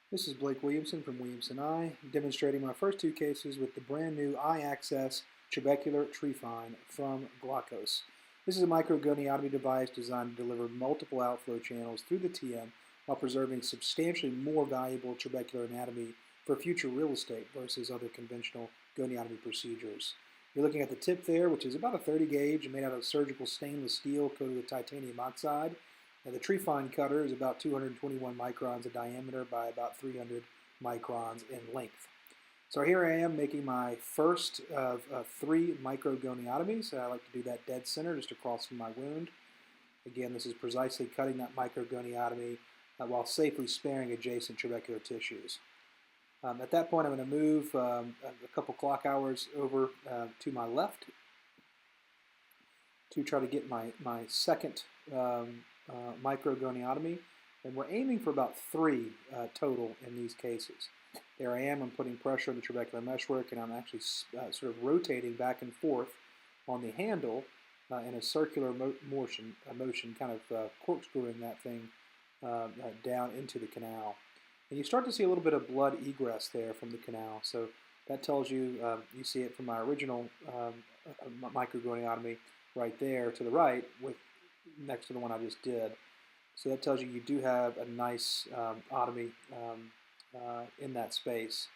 This is Blake Williamson from Williamson Eye, demonstrating my first two cases with the brand new iAccess Trabecular Trephine from Glaukos. This is a microgoniotomy device designed to deliver multiple outflow channels through the TM while preserving substantially more valuable trabecular anatomy for future real estate versus other conventional goniotomy procedures. You're looking at the tip there, which is about a 30 gauge and made out of surgical stainless steel coated with titanium oxide. Now, the Trephine cutter is about 221 microns in diameter by about 300 microns in length. So here I am making my first of three microgoniotomies. I like to do that dead center just across from my wound. Again, this is precisely cutting that microgoniotomy while safely sparing adjacent trabecular tissues. At that point, I'm going to move a couple clock hours over to my left to try to get my second microgoniotomy, and we're aiming for about three total in these cases. There I am, I'm putting pressure on the trabecular meshwork, and I'm actually sort of rotating back and forth on the handle in a circular motion, kind of corkscrewing that thing down into the canal. And you start to see a little bit of blood egress there from the canal, so that tells you, you see it from my original microgoniotomy right there to the right with next to the one I just did. So that tells you you do have a nice otomy in that space.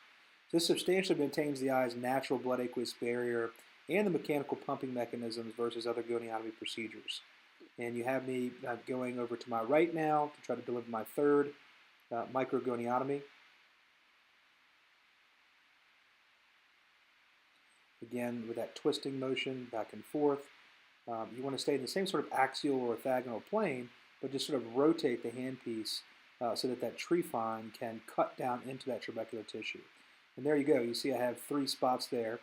This substantially maintains the eye's natural blood aqueous barrier and the mechanical pumping mechanisms versus other goniotomy procedures. And you have me going over to my right now to try to deliver my third microgoniotomy. Again, with that twisting motion back and forth. You want to stay in the same sort of axial or orthogonal plane, but just sort of rotate the handpiece so that that trephine can cut down into that trabecular tissue. And there you go. You see I have three spots there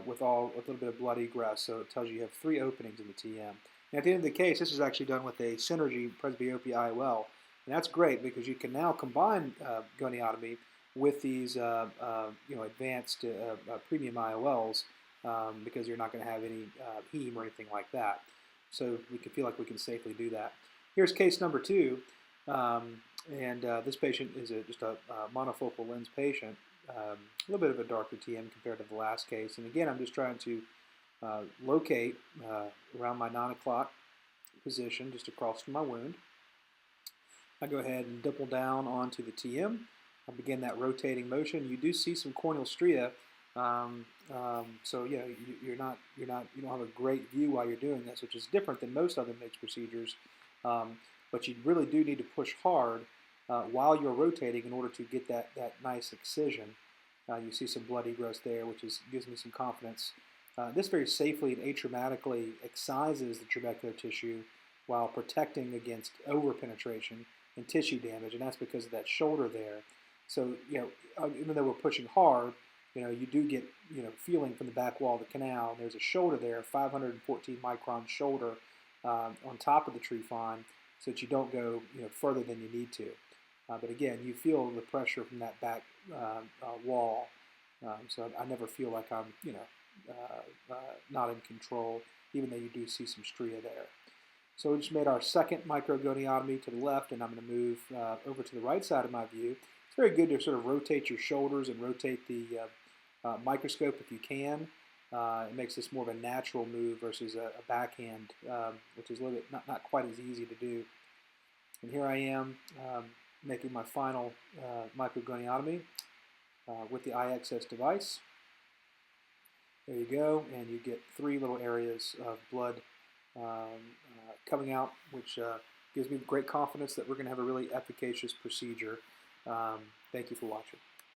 with a little bit of blood egress, so it tells you have three openings in the TM. And at the end of the case, this is actually done with a Synergy presbyopia IOL, and that's great because you can now combine goniotomy with these advanced premium IOLs. Because you're not going to have any heme or anything like that. So we can feel like we can safely do that. Here's case number two, and this patient is just a monofocal lens patient, a little bit of a darker TM compared to the last case. And again, I'm just trying to locate around my 9 o'clock position just across from my wound. I go ahead and dimple down onto the TM. I begin that rotating motion. You do see some corneal stria. So yeah, you don't have a great view while you're doing this, which is different than most other MIGS procedures. But you really do need to push hard while you're rotating in order to get that nice excision. You see some blood egress there, which gives me some confidence. This very safely and atraumatically excises the trabecular tissue while protecting against over-penetration and tissue damage, and that's because of that shoulder there. So even though we're pushing hard, you do get, feeling from the back wall of the canal. There's a shoulder there, 514 micron shoulder on top of the trephine, so that you don't go, further than you need to. But again, you feel the pressure from that back wall. So I never feel like I'm, not in control, even though you do see some stria there. So we just made our second microgoniotomy to the left, and I'm going to move over to the right side of my view. It's very good to sort of rotate your shoulders and rotate the microscope if you can. It makes this more of a natural move versus a backhand, which is a little bit not quite as easy to do. And here I am making my final microgoniotomy with the iAccess device. There you go, and you get three little areas of blood coming out, which gives me great confidence that we're going to have a really efficacious procedure. Thank you for watching.